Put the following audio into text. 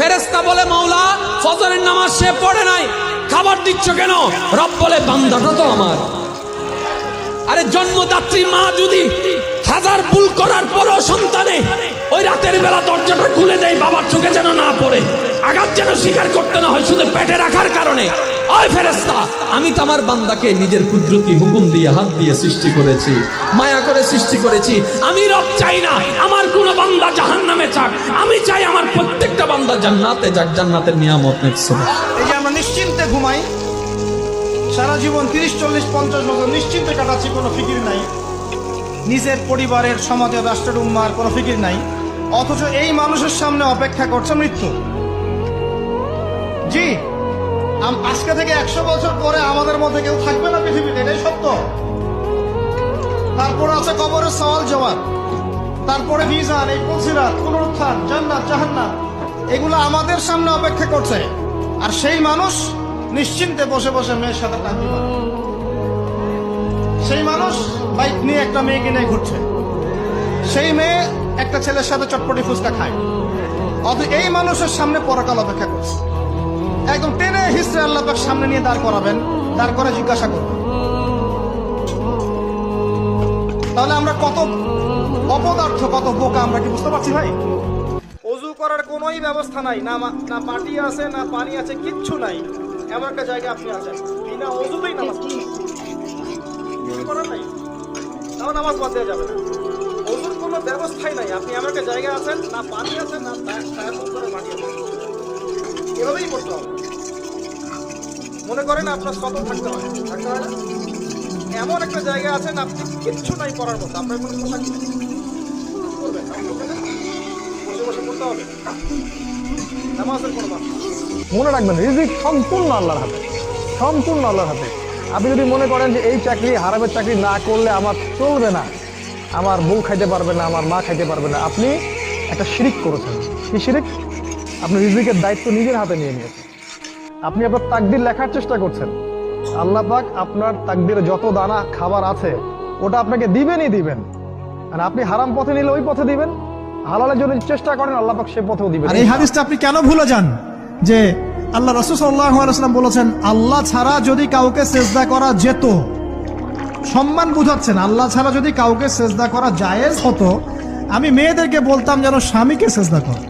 ফেরেশতা বলে মাওলা ফজরের নামাজ সে পড়ে নাই, খাবার দিচ্ছ কেন? রব বলে বান্দাটা তো আমার। আরে জন্মদাত্রী মা যদি হাজার ভুল করার পরও সন্তানে ওই রাতের বেলা দরজাটা খুলে দেয় বাবার চোখে যেন না পড়ে, আঘাত যেন স্বীকার করতে না হয় শুধু পেটে রাখার কারণে। ওই ফেরেশতা, আমি তো আমার বান্দাকে নিজের কুদরতি হুকুম দিয়ে হাত দিয়ে সৃষ্টি করেছি, মায়া করে সৃষ্টি করেছি। আমি রব চাই না আমার কোন বান্দা জাহান্নামে যাক, আমি চাই আমার প্রত্যেকটা বান্দা জান্নাতে যাক, জান্নাতের নিয়ামত নিচ্ছে। এই যে আমরা নিশ্চিন্তে ঘুমাই, সারা জীবন 30-40-50 বছর নিশ্চিন্তে কাটাচ্ছি, কোনো ফিকির নাই, নিজের পরিবারের সমাজের রাষ্ট্রের উম্মার কোনো ফিকির নাই, অথচ এই মানুষের সামনে অপেক্ষা করছে মৃত্যু। জি, আজকে থেকে 100 বছর পরে আমাদের মধ্যে কেউ থাকবে না পৃথিবীতে, এটাই সত্য। তারপরে আছে কবরের সওয়াল জবাব, তারপরে মিজান, এই পুলসিরাত, পুনরুত্থান, জান্নাত জাহান্নাম, এগুলো আমাদের সামনে অপেক্ষা করছে। আর সেই মানুষ নিশ্চিন্তে বসে বসে মেয়ের সাথে টাঙ্কি মারে। সেই মানুষ বাইক নিয়ে একটা মেয়েকে নিয়ে ঘুরছে, সেই মেয়ে একটা ছেলের সাথে চটপটি ফুচকা খায়, অথচ এই মানুষের সামনে পরকাল অপেক্ষা করছে। একদম টেনে হিস্ট্রি আল্লাহ পাক সামনে নিয়ে দাঁড় করাবেন, দাঁড় করে জিজ্ঞাসা করবেন। তাহলে আমরা কত অপদার্থ, কত বোকা, আমরা কি বুঝতে পারছি ভাই? অজু করার কোনোই ব্যবস্থা নাই, না পাটি আছে, না পানি আছে, কিচ্ছু নাই। এমন একটা জায়গা আপনি আছেন, বিনা অজুতেই নামাজ করার নাই, তাও নামাজ বাদ দেওয়া যাবে না। অজুর কোনো ব্যবস্থাই নাই, আপনি এমন একটা জায়গা আছেন, না পানি আছে, না করে মাটি আছে, এভাবেই করতে হবে। মনে করেন আপনার সতর্ক থাকতে হয় না, এমন একটা জায়গা আছেন আপনি কিচ্ছু নাই করার মতো, আপনার কোনো পোশাক করবেন, বসে বসে করতে হবে, নামাজের কোনো বাদ। মনে রাখবেন রিজিক সম্পূর্ণ আল্লাহর হাতে, সম্পূর্ণ আল্লাহর হাতে। আপনি যদি মনে করেন যে এই চাকরি হারামের চাকরি না করলে আমার চলবে না, আমার বউ খাইতে পারবে না, আমার মা খাইতে পারবে না, আপনি একটা শিরিক করেছেন। কি শিরিক? আপনি রিজিকের দায়িত্ব নিজের হাতে নিয়ে নিয়েছেন। আপনি আপনার তাকদির লেখার চেষ্টা করছেন। আল্লাহ পাক আপনার তাকদিরে যত দানা খাবার আছে ওটা আপনাকে দিবেনই দিবেন। আর আপনি হারাম পথে নিলে ওই পথে দিবেন, হালালের জন্য চেষ্টা করেন আল্লাহ পাক সে পথেও দিবেন। আর এই হাদিসটা আপনি কেন ভুলে যান যে আল্লাহ রাসূল সাল্লাল্লাহু আলাইহি ওয়াসাল্লাম বলেছেন, আল্লাহ ছাড়া যদি কাউকে সেজদা করা যেত, সম্মান বুঝাচ্ছেন, আল্লাহ ছাড়া যদি কাউকে সেজদা করা জায়েজ হতো, আমি মেয়েদেরকে বলতাম যেন স্বামীকে সেজদা করে।